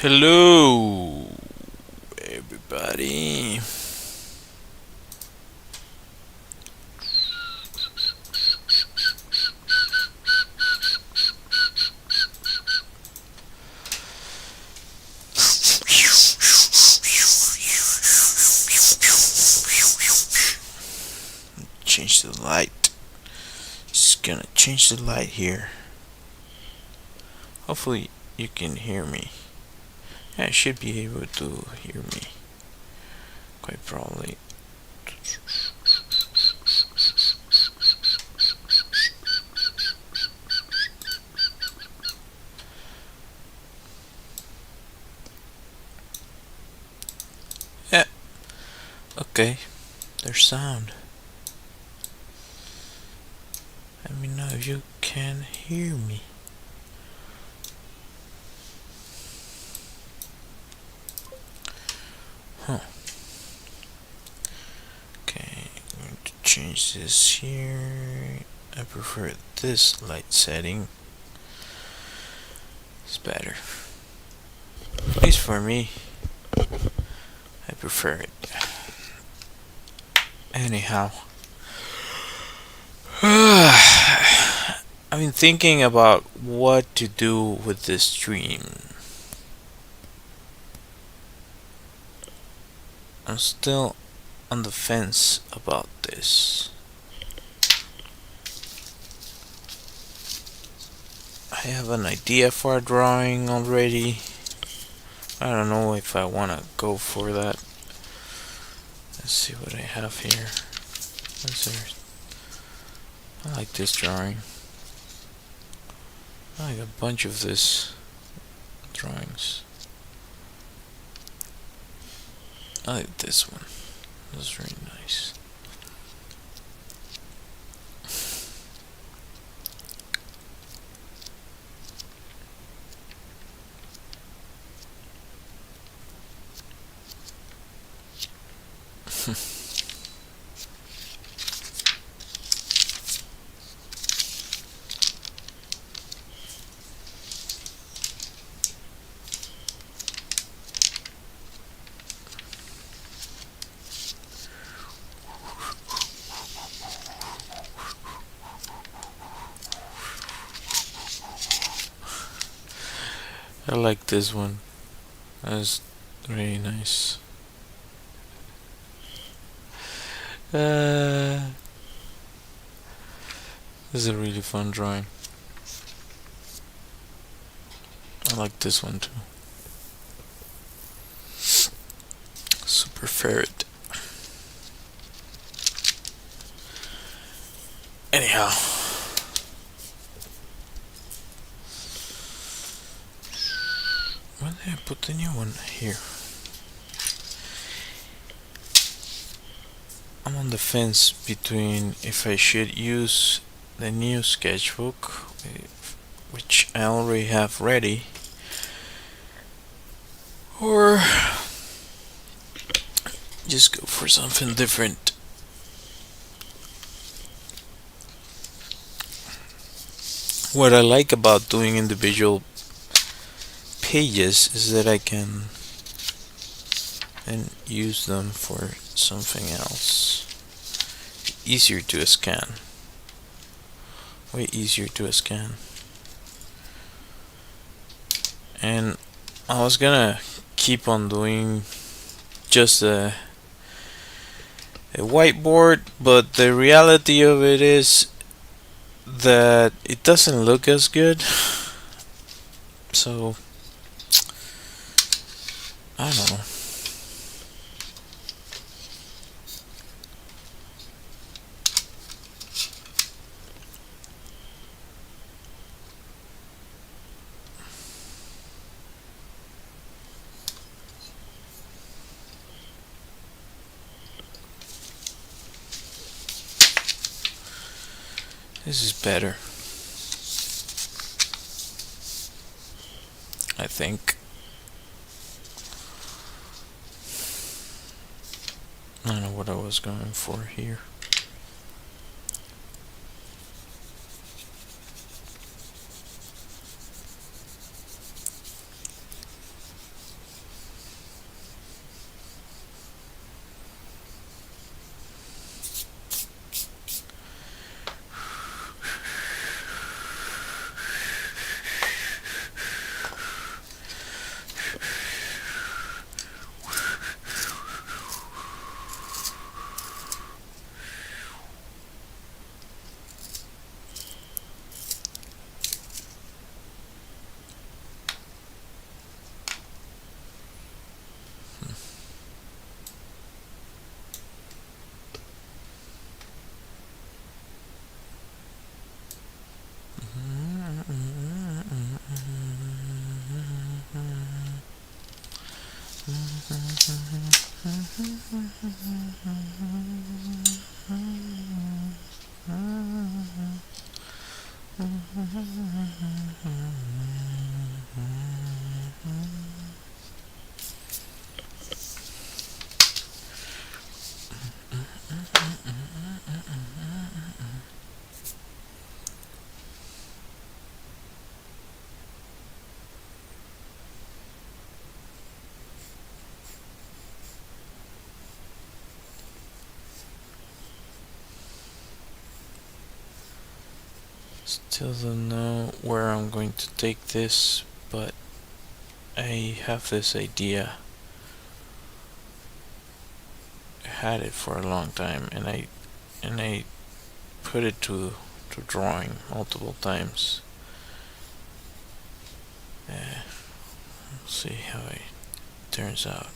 Hello, everybody. Change the light. Just gonna change the light here. Hopefully, you can hear me. Yeah, I should be able to hear me. Quite probably. Yeah, okay. There's sound. Let me know if you can hear me. Huh. Okay, I'm going to change this here. I prefer this light setting. It's better. At least for me. I prefer it. Anyhow. I've been thinking about what to do with this stream. I'm still on the fence about this. I have an idea for a drawing already. I don't know if I want to go for that. Let's see what I have here. What's there? I like this drawing. I like a bunch of this drawings. I like this one. That's very nice. I like this one. That's really nice. This is a really fun drawing. I like this one too. Super ferret. Anyhow. Why did I put the new one here? I'm on the fence between if I should use the new sketchbook, which I already have ready, or just go for something different. What I like about doing individual pages is that I can and use them for something else. Easier to scan. Way easier to scan. And I was gonna keep on doing just a whiteboard, but the reality of it is that it doesn't look as good. So I don't know. This is better, I think. I don't know what I was going for here. Still don't know where I'm going to take this, but I have this idea. I had it for a long time, and I put it to drawing multiple times. We'll see how it turns out.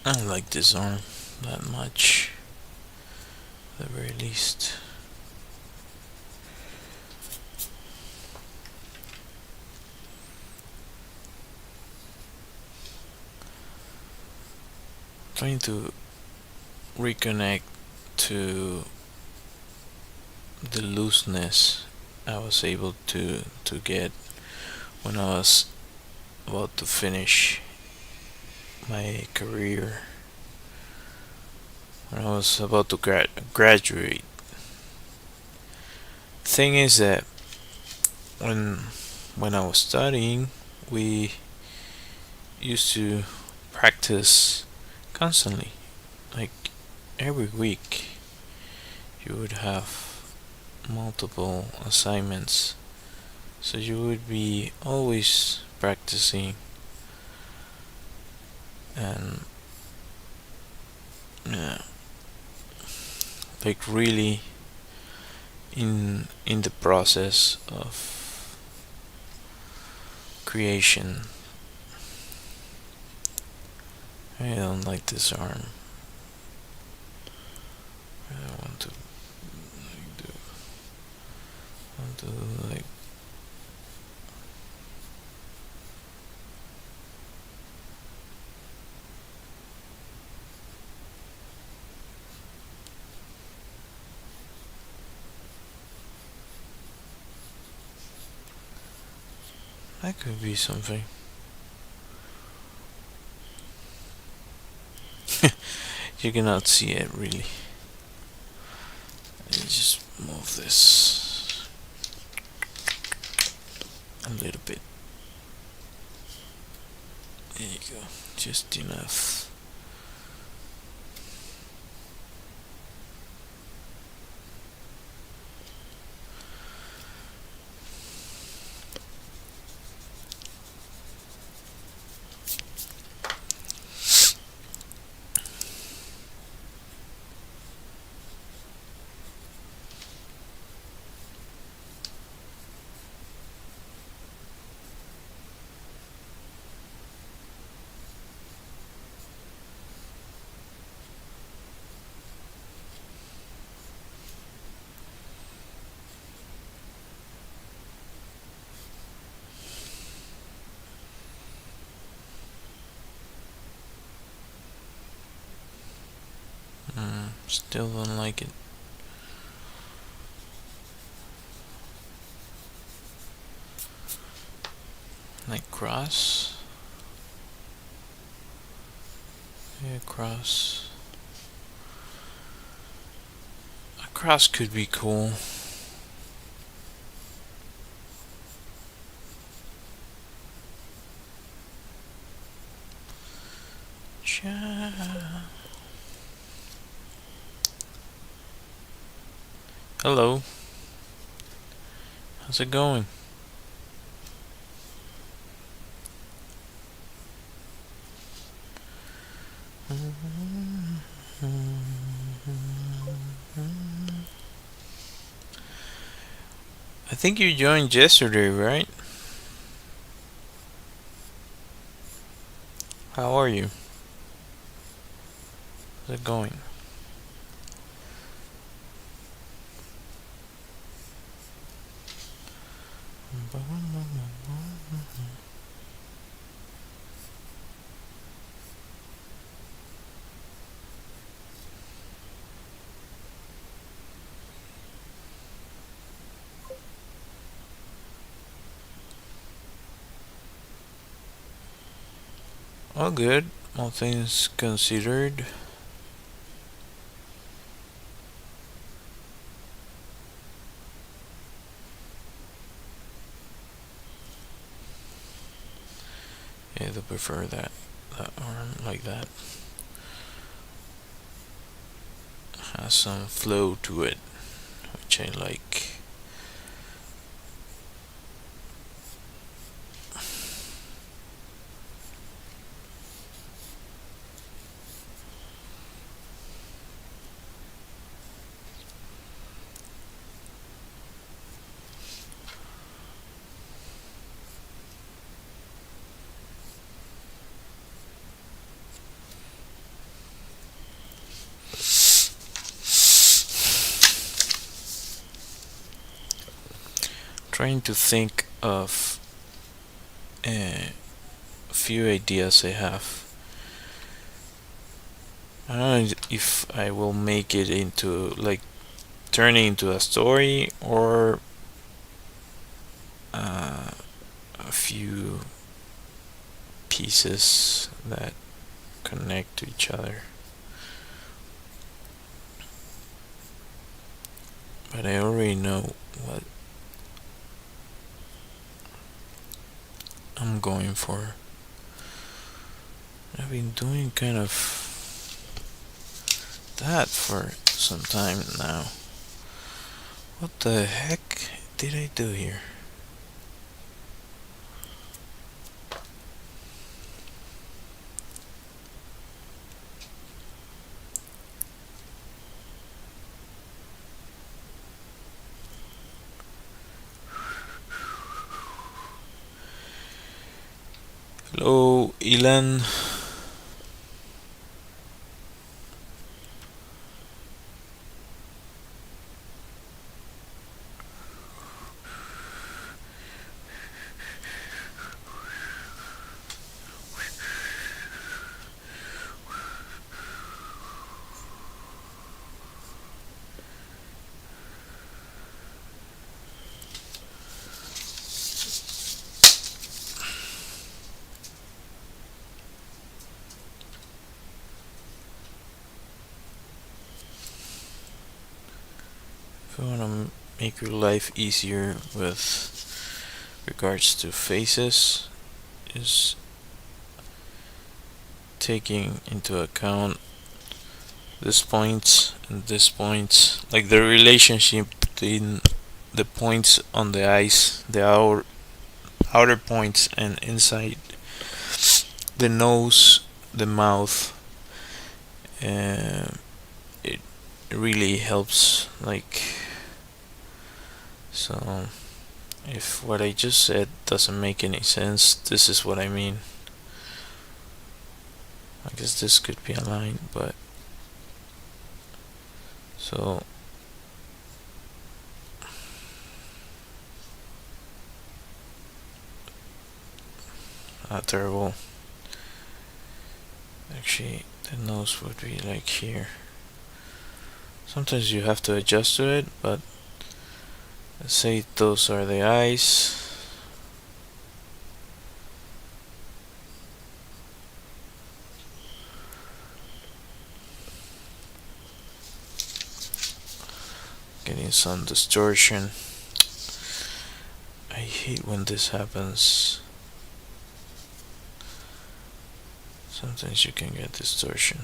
I don't like this arm that much, at the very least. Trying to reconnect to the looseness I was able to get when I was about to finish my career, when I was about to graduate. Thing is that when I was studying, we used to practice constantly, like every week. You would have multiple assignments, so you would be always practicing, and yeah, like really in the process of creation. I don't like this arm. I don't want to like that could be something. You cannot see it really. Let me just move this a little bit. There you go. Just enough. Still don't like it. Like cross. Yeah, cross. A cross could be cool. Hello. How's it going? I think you joined yesterday, right? How are you? How's it going? All good, all things considered. Yeah, I prefer that arm like that. Has some flow to it, which I like. Trying to think of a few ideas I have. I don't know if I will make it into like turning into a story or a few pieces that connect to each other. But I already know what I'm going for. I've been doing kind of that for some time now. What the heck did I do here? Hello, Ilan. If you want to make your life easier with regards to faces, is taking into account this points and this points, like the relationship between the points on the eyes, the outer points, and inside the nose, the mouth. It really helps. Like, so if what I just said doesn't make any sense, this is what I mean. I guess this could be a line, but so not terrible. Actually, the nose would be like here. Sometimes you have to adjust to it, but let's say those are the eyes. Getting some distortion. I hate when this happens. Sometimes you can get distortion.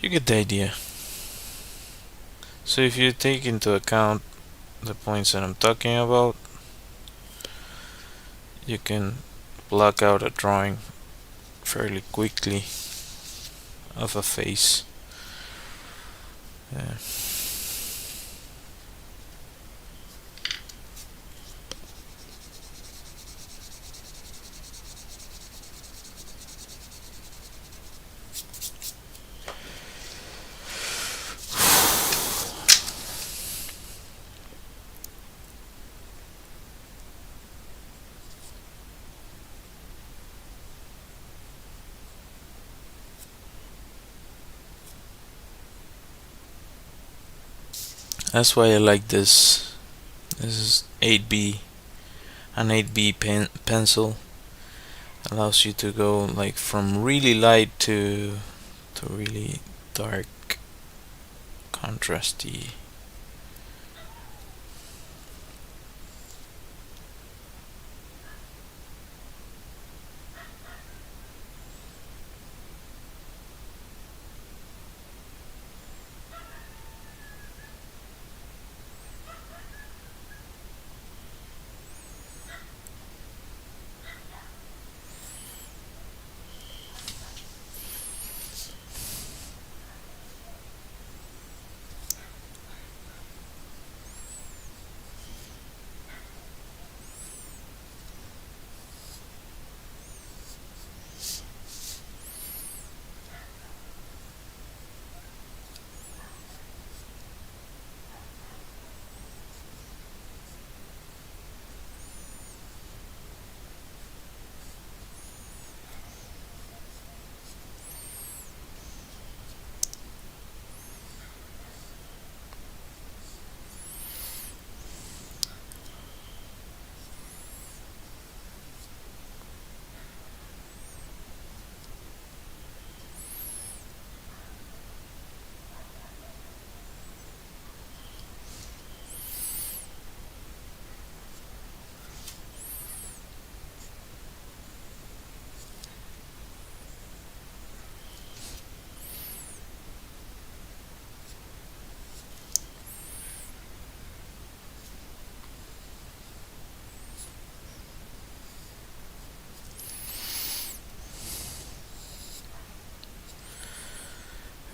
You get the idea. So if you take into account the points that I'm talking about, you can block out a drawing fairly quickly of a face. Yeah. That's why I like this. This is 8B, an 8B pencil. Allows you to go like from really light to really dark, contrasty.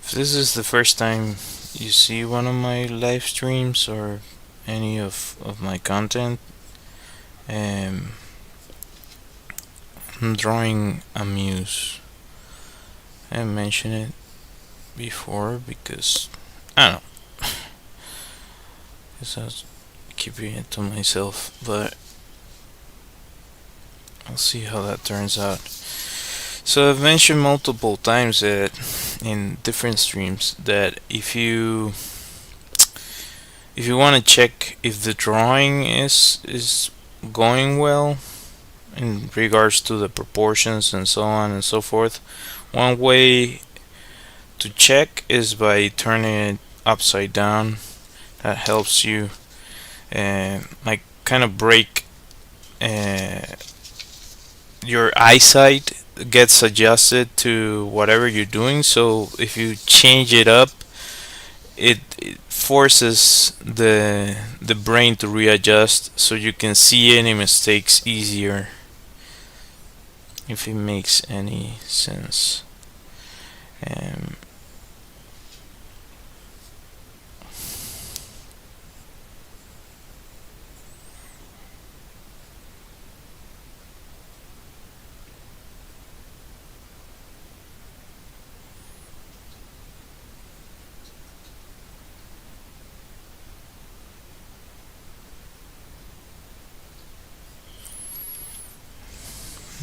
If this is the first time you see one of my live streams or any of my content, I'm drawing a muse. I mentioned it before because I don't know. Guess I was keeping it to myself, but I'll see how that turns out. So I've mentioned multiple times that in different streams that if you want to check if the drawing is going well in regards to the proportions and so on and so forth, one way to check is by turning it upside down. That helps you like kind of break your eyesight gets adjusted to whatever you're doing. So if you change it up, it forces the brain to readjust, so you can see any mistakes easier. If it makes any sense. Um,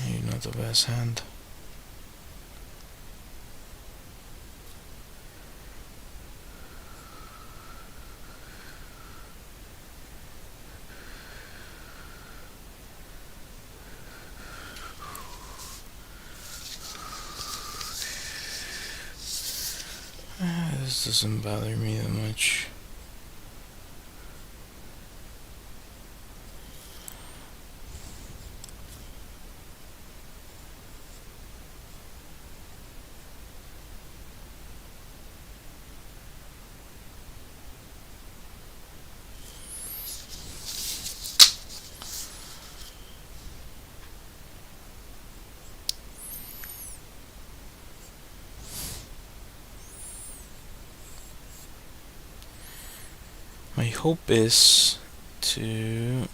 Maybe not the best hand. This doesn't bother me that much. My hope is to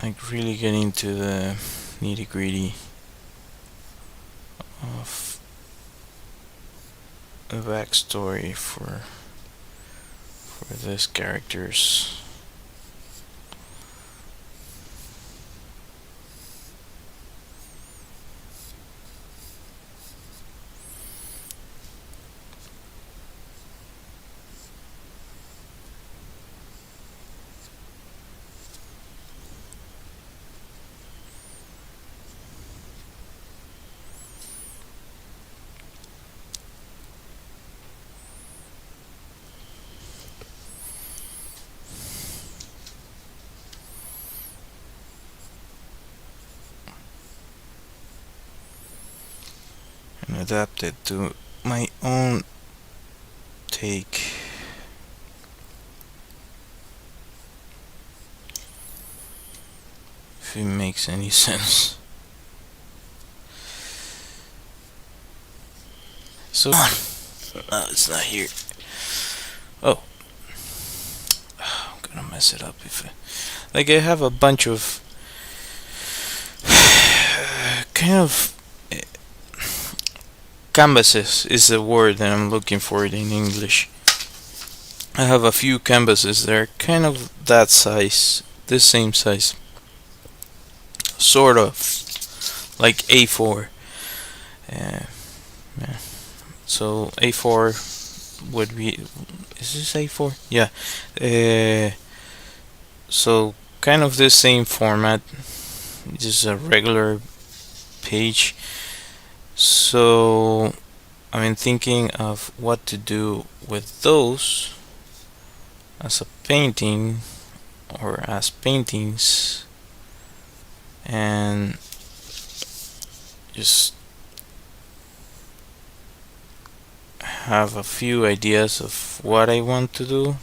like really get into the nitty gritty of a backstory for these characters. And adapt it to my own take. If it makes any sense. So, no, it's not here. Oh, I'm gonna mess it up if like I have a bunch of kind of canvases is the word that I'm looking for it in English. I have a few canvases that are kind of that size, this same size, sort of like A4. Yeah. So A4 would be, is this A4? Yeah. So kind of the same format, just a regular page. So I've been thinking of what to do with those as a painting or as paintings, and just have a few ideas of what I want to do.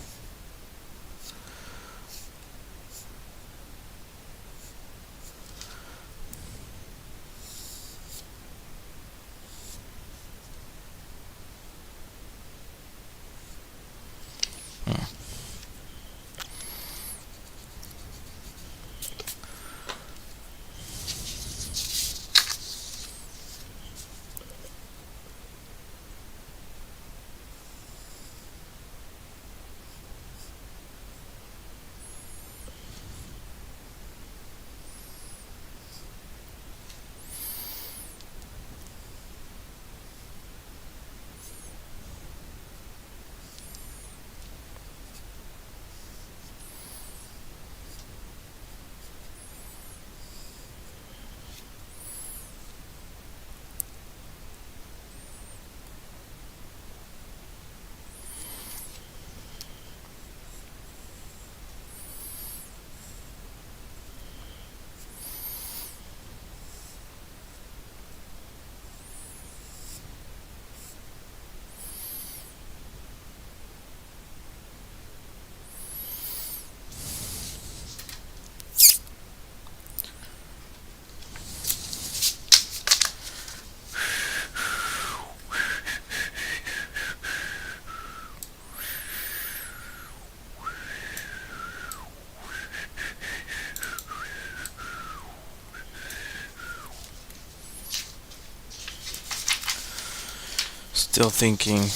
Still thinking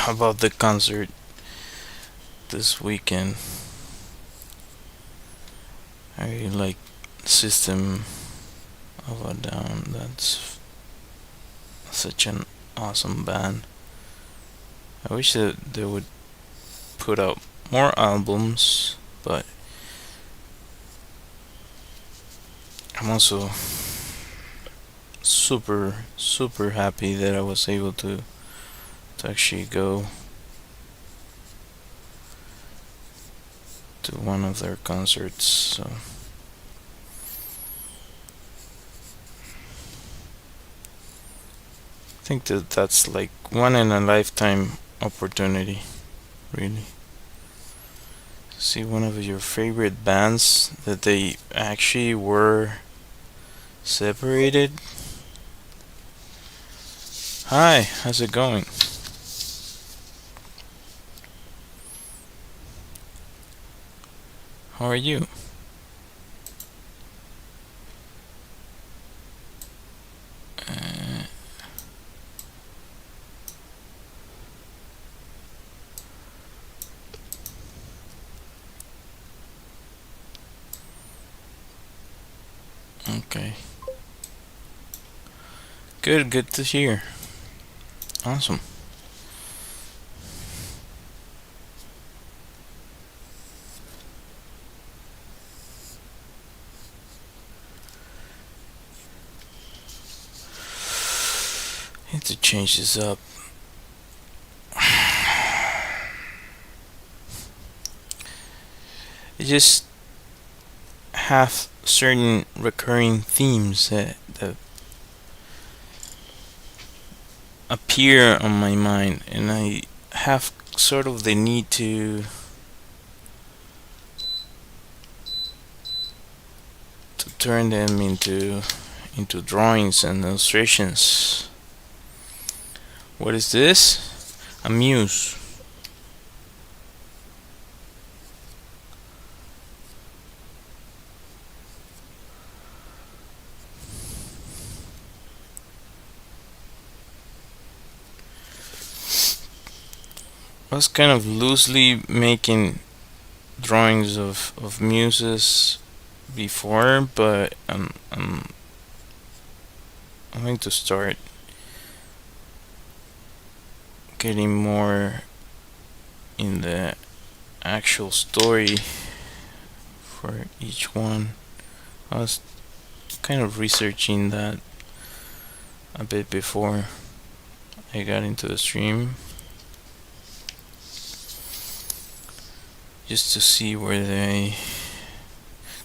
about the concert this weekend. I really like System of a Down. That's such an awesome band. I wish that they would put out more albums, but I'm also super happy that I was able to to actually go to one of their concerts. So I think that that's like one in a lifetime opportunity, really. See one of your favorite bands that they actually were separated. Hi, how's it going? How are you? Uh, okay. Good to hear. Awesome. I need to change this up. It just have certain recurring themes that appear on my mind, and I have sort of the need to turn them into drawings and illustrations. What is this? A muse. I was kind of loosely making drawings of muses before, but I'm going to start getting more in the actual story for each one. I was kind of researching that a bit before I got into the stream, just to see where they,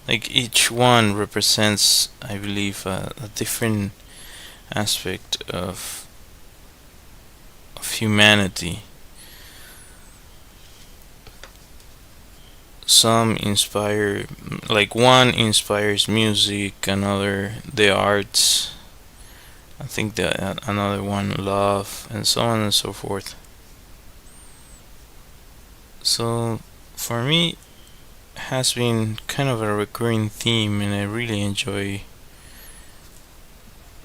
like, each one represents, I believe, a different aspect of humanity. Some inspire, like one inspires music, another the arts, I think that another one love, and so on and so forth. So for me, it has been kind of a recurring theme, and I really enjoy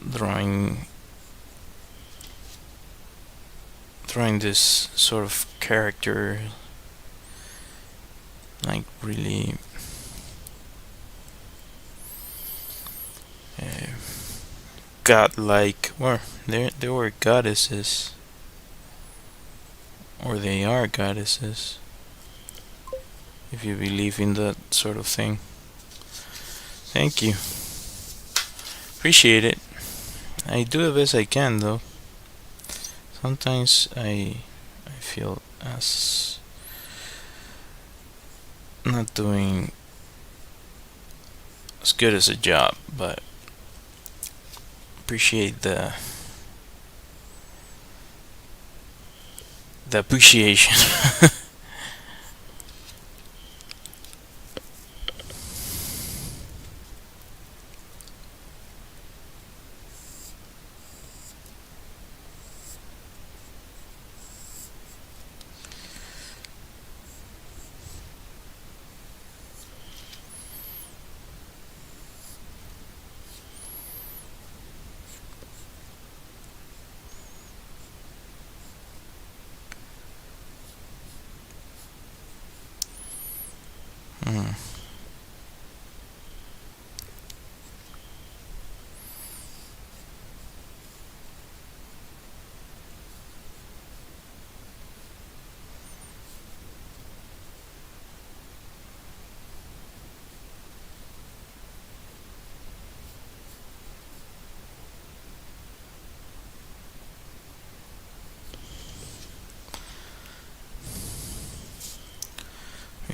drawing this sort of character, like really uh, godlike. Well, they were goddesses, or they are goddesses, if you believe in that sort of thing. Thank you, appreciate it. I do the best I can, though. Sometimes I feel as not doing as good as a job, but appreciate the appreciation. Hmm.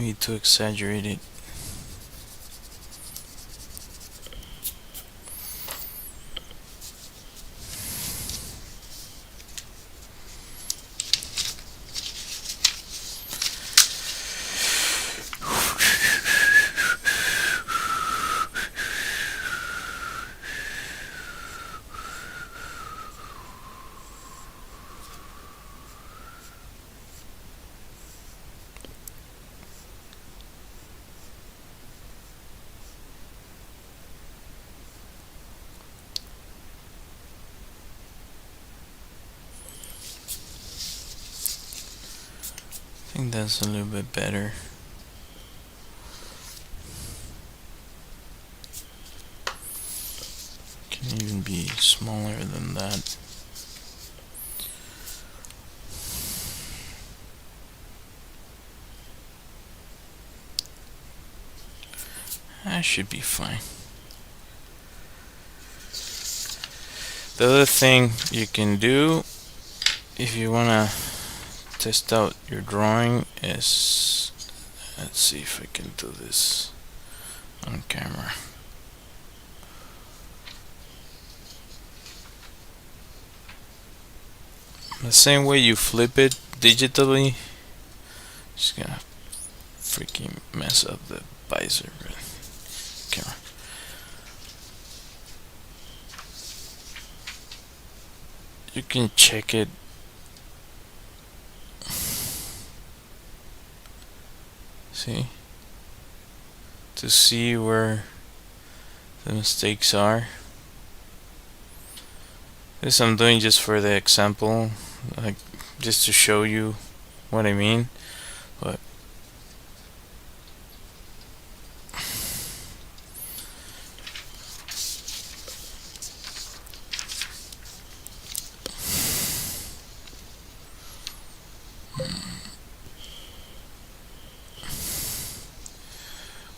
maybe too exaggerated. I think that's a little bit better. Can even be smaller than that. That should be fine. The other thing you can do if you wanna test out your drawing is, let's see if I can do this on camera. The same way you flip it digitally, just gonna freaking mess up the visor camera. You can check it. See? To see where the mistakes are. This I'm doing just for the example, like just to show you what I mean. But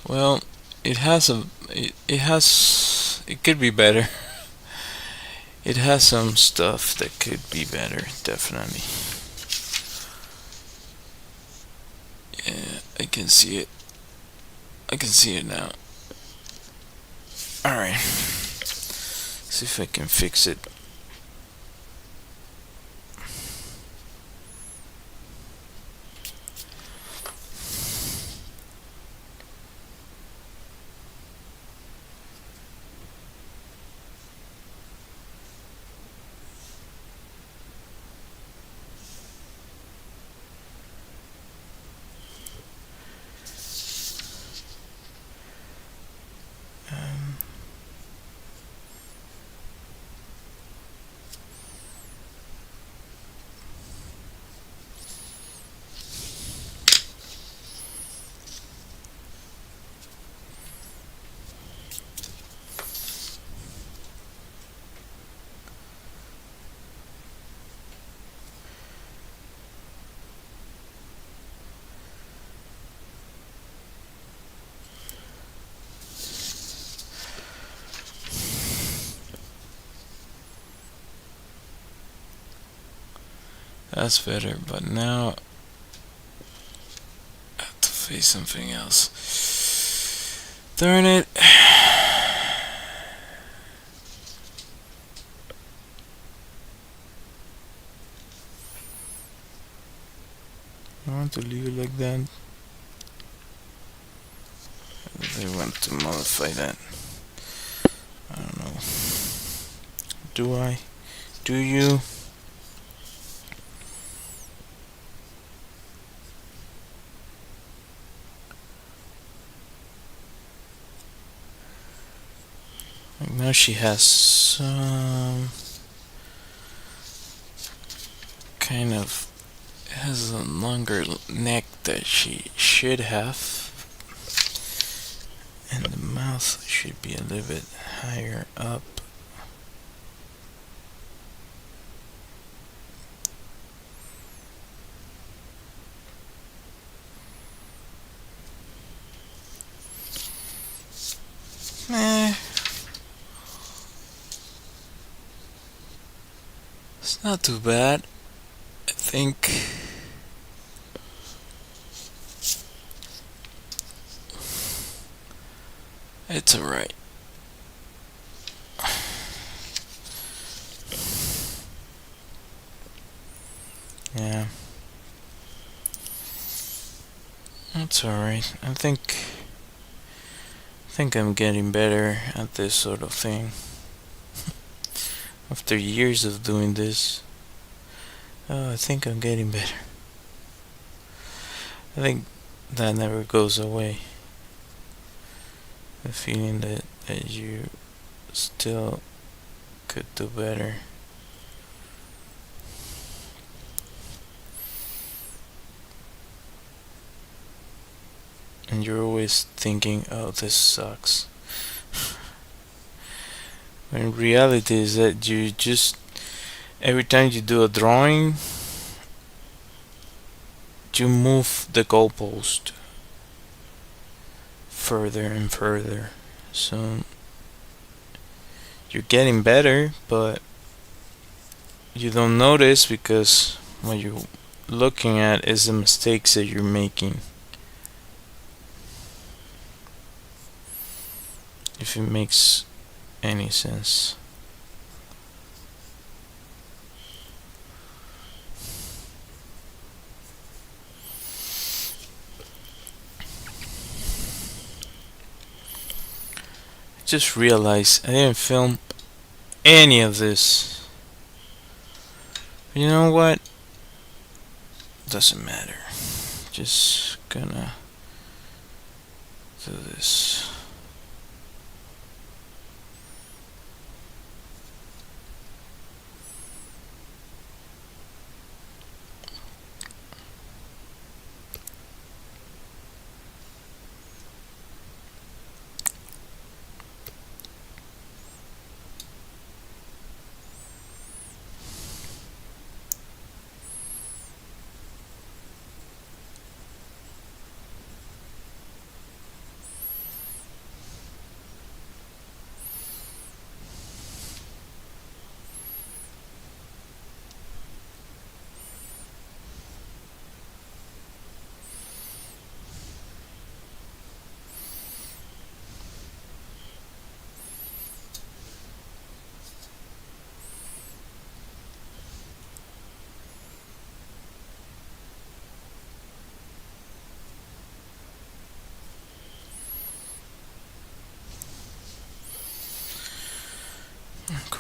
well, it could be better. It has some stuff that could be better, definitely. Yeah, I can see it. I can see it now. Alright. See if I can fix it. That's better, but now I have to face something else. Darn it. I want to leave it like that. They want to modify that. I don't know. Do I? Do you? Like now she has some kind of, has a longer neck that she should have, and the mouth should be a little bit higher up. It's not too bad, I think. It's alright. Yeah. It's alright. I think I'm getting better at this sort of thing. After years of doing this, I think I'm getting better. I think that never goes away. The feeling that you still could do better. And you're always thinking, oh, this sucks. When reality is that you just, every time you do a drawing, you move the goalpost further and further. So you're getting better, but you don't notice because what you're looking at is the mistakes that you're making. If it makes any sense. I just realized I didn't film any of this. You know what? Doesn't matter. Just gonna do this.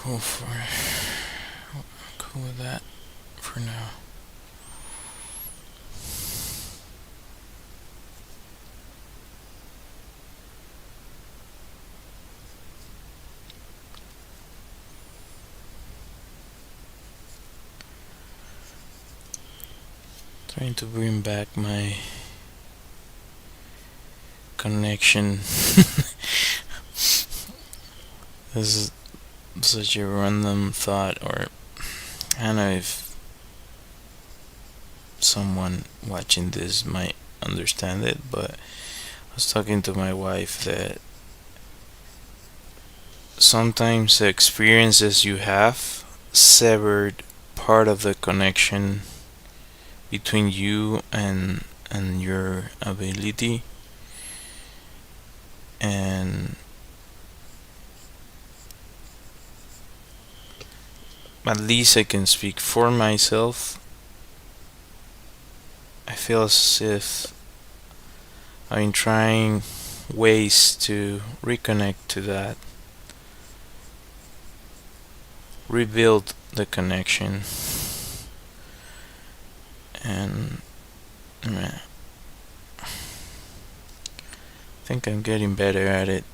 Cool with that for now. Trying to bring back my connection. This is such a random thought, or I don't know if someone watching this might understand it, but I was talking to my wife that sometimes the experiences you have severed part of the connection between you and your ability, and at least I can speak for myself. I feel as if I've been trying ways to reconnect to that, rebuild the connection, and I think I'm getting better at it.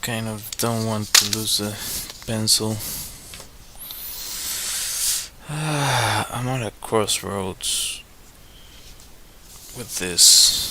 kind of don't want to lose the pencil. I'm at a crossroads with this.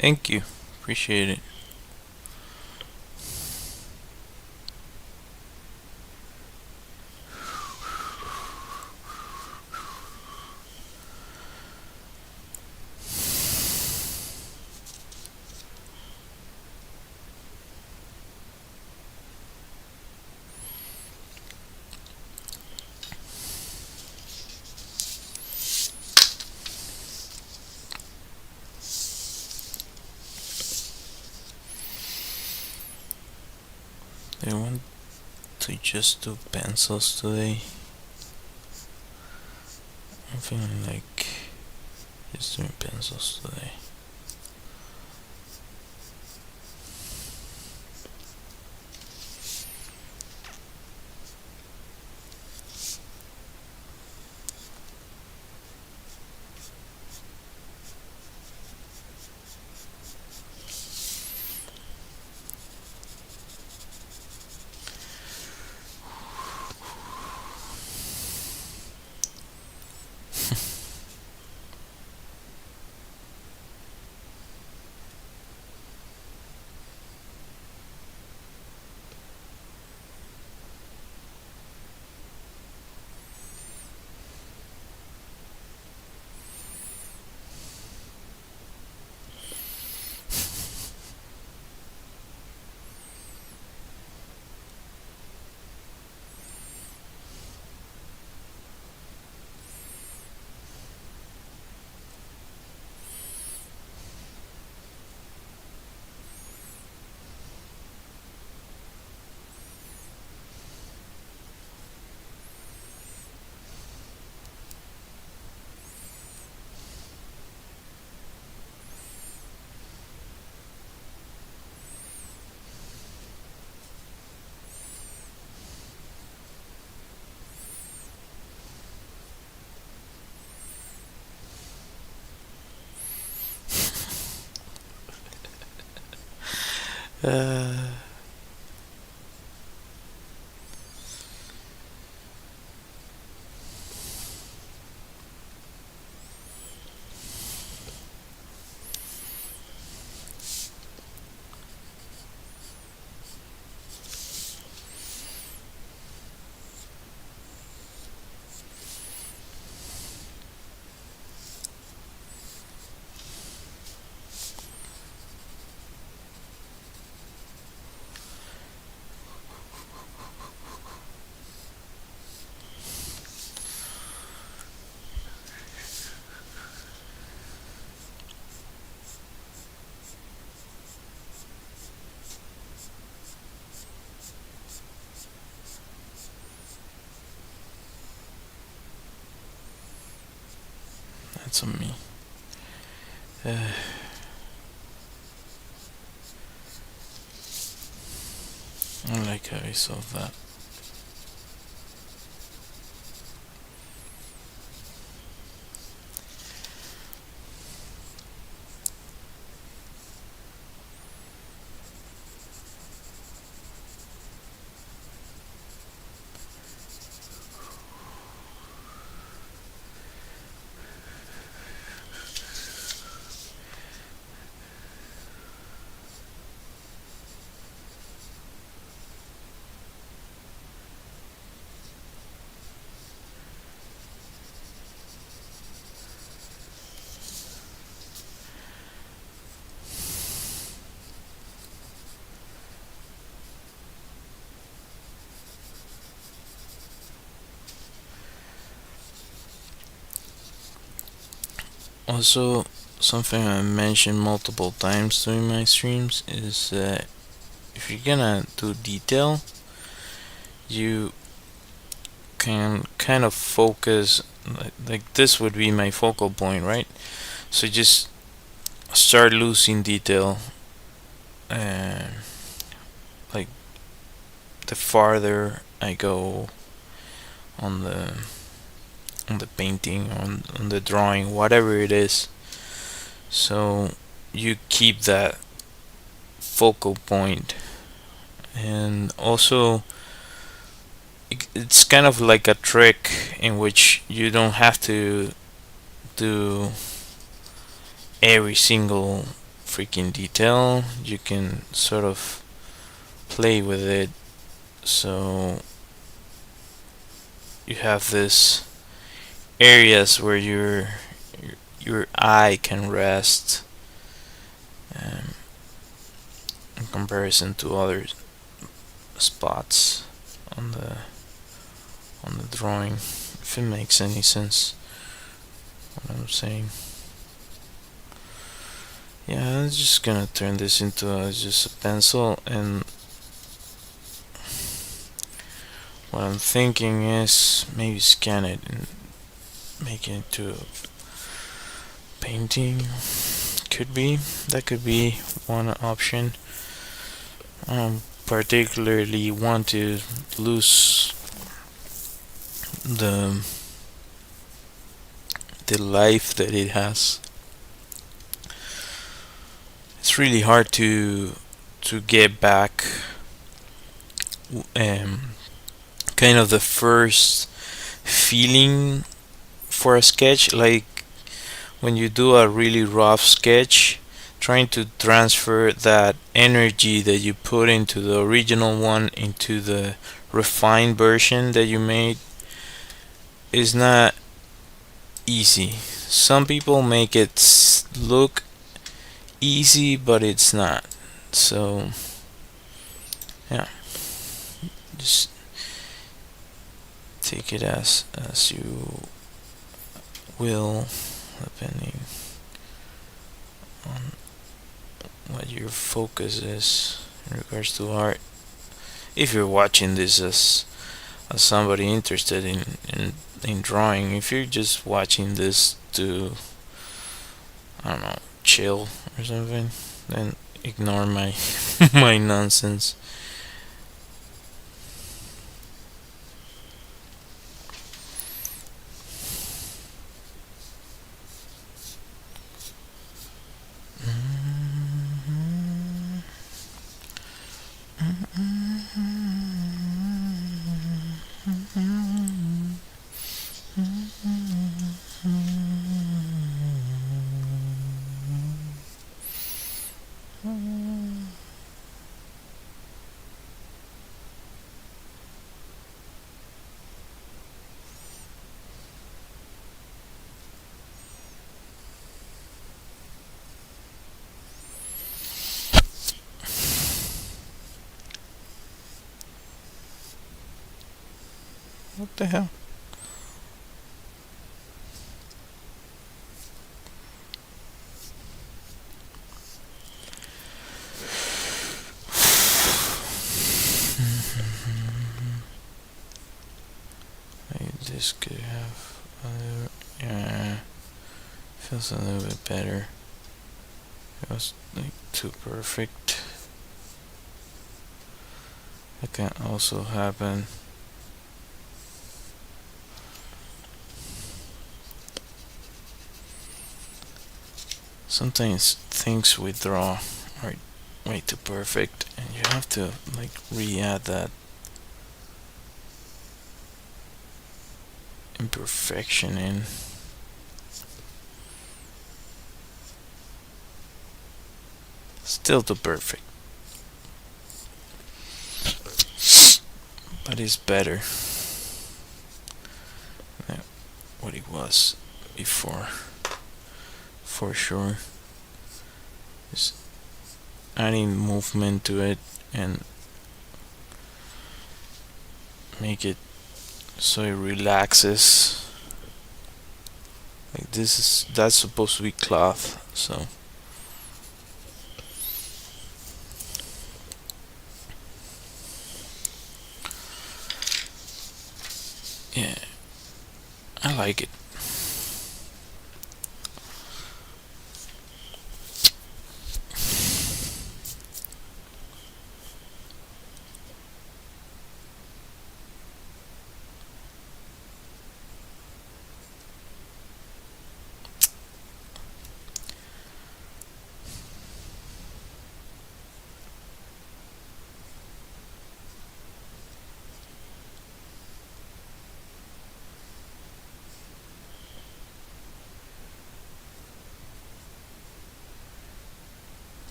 Thank you. Appreciate it. I want to just do pencils today. I'm feeling like just doing pencils today. Uh, That's on me. I like how I solved that. Also, something I mentioned multiple times during my streams is that if you're gonna do detail, you can kind of focus, like this would be my focal point, right? So just start losing detail, and like the farther I go on the painting, on the drawing, whatever it is. So you keep that focal point, and also it's kind of like a trick in which you don't have to do every single freaking detail. You can sort of play with it, so you have this areas where your eye can rest, in comparison to other spots on the drawing, if it makes any sense what I'm saying. Yeah, I'm just gonna turn this into just a pencil, and what I'm thinking is maybe scan it and make it into a painting. That could be one option. I don't particularly want to lose the life that it has. It's really hard to get back, kind of the first feeling for a sketch, like when you do a really rough sketch, trying to transfer that energy that you put into the original one into the refined version that you made is not easy. Some people make it look easy, but it's not. So yeah, just take it as you will, depending on what your focus is in regards to art. If you're watching this as somebody interested in drawing, if you're just watching this to, I don't know, chill or something, then ignore my my nonsense. What the hell? This could have other, yeah. Feels a little bit better. It was like too perfect. That can also happen. Sometimes things we draw are way too perfect, and you have to like re-add that imperfection in. Still too perfect, but it's better than what it was before, for sure. Just adding movement to it and make it so it relaxes. Like that's supposed to be cloth, so yeah, I like it.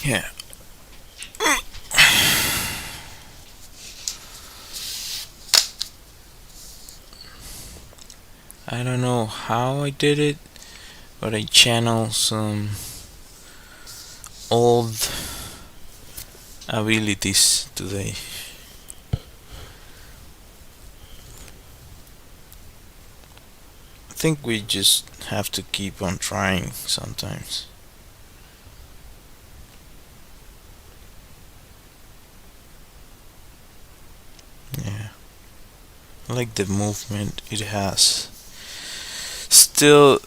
Yeah. I don't know how I did it, but I channeled some old abilities today. I think we just have to keep on trying sometimes. Yeah. I like the movement it has. Still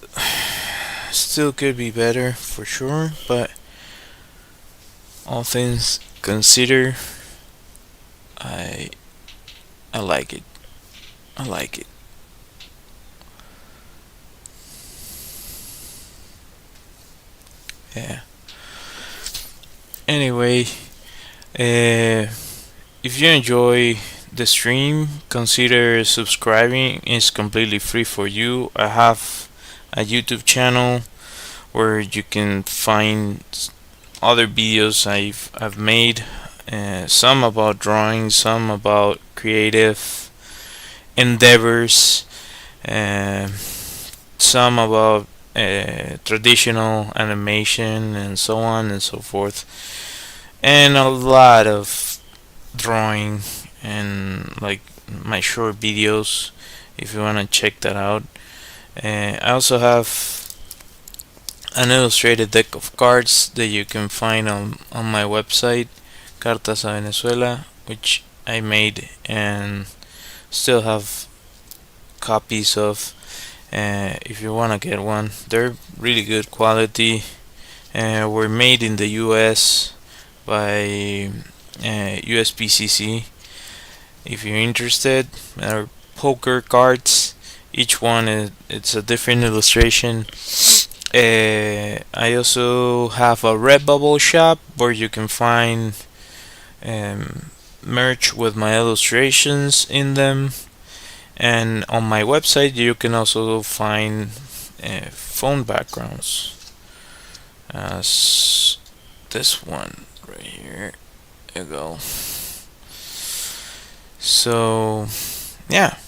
could be better for sure, but all things considered, I I like it. I like it. Yeah. Anyway, if you enjoy the stream, consider subscribing. It's completely free for you. I have a YouTube channel where you can find other videos I've made. Some about drawing, some about creative endeavors, uh, some about traditional animation and so on and so forth, and a lot of drawing and like my short videos if you want to check that out. I also have an illustrated deck of cards that you can find on my website, Cartas a Venezuela, which I made and still have copies of. If you want to get one, they're really good quality. Were made in the US by USPCC. If you're interested, are poker cards. Each one it's a different illustration. I also have a Redbubble shop where you can find merch with my illustrations in them, and on my website you can also find phone backgrounds, as this one right here. There you go. So yeah,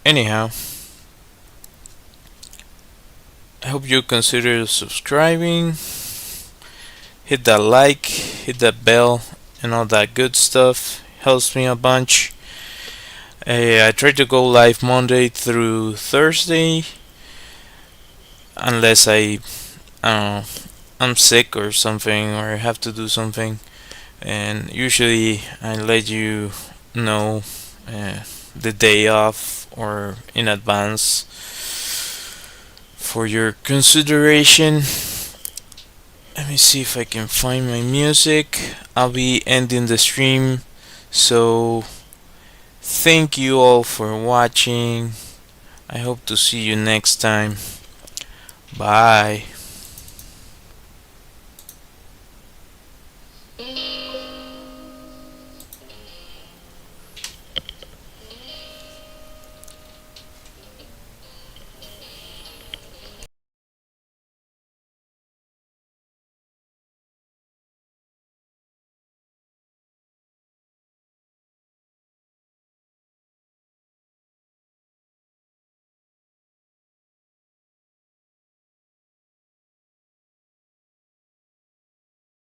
anyhow, I hope you consider subscribing, hit that like, hit that bell, and all that good stuff. Helps me a bunch. I try to go live Monday through Thursday, unless I don't know, I'm sick or something, or I have to do something. And usually I let you know the day off or in advance for your consideration. Let me see if I can find my music. I'll be ending the stream. So, thank you all for watching. I hope to see you next time. Bye.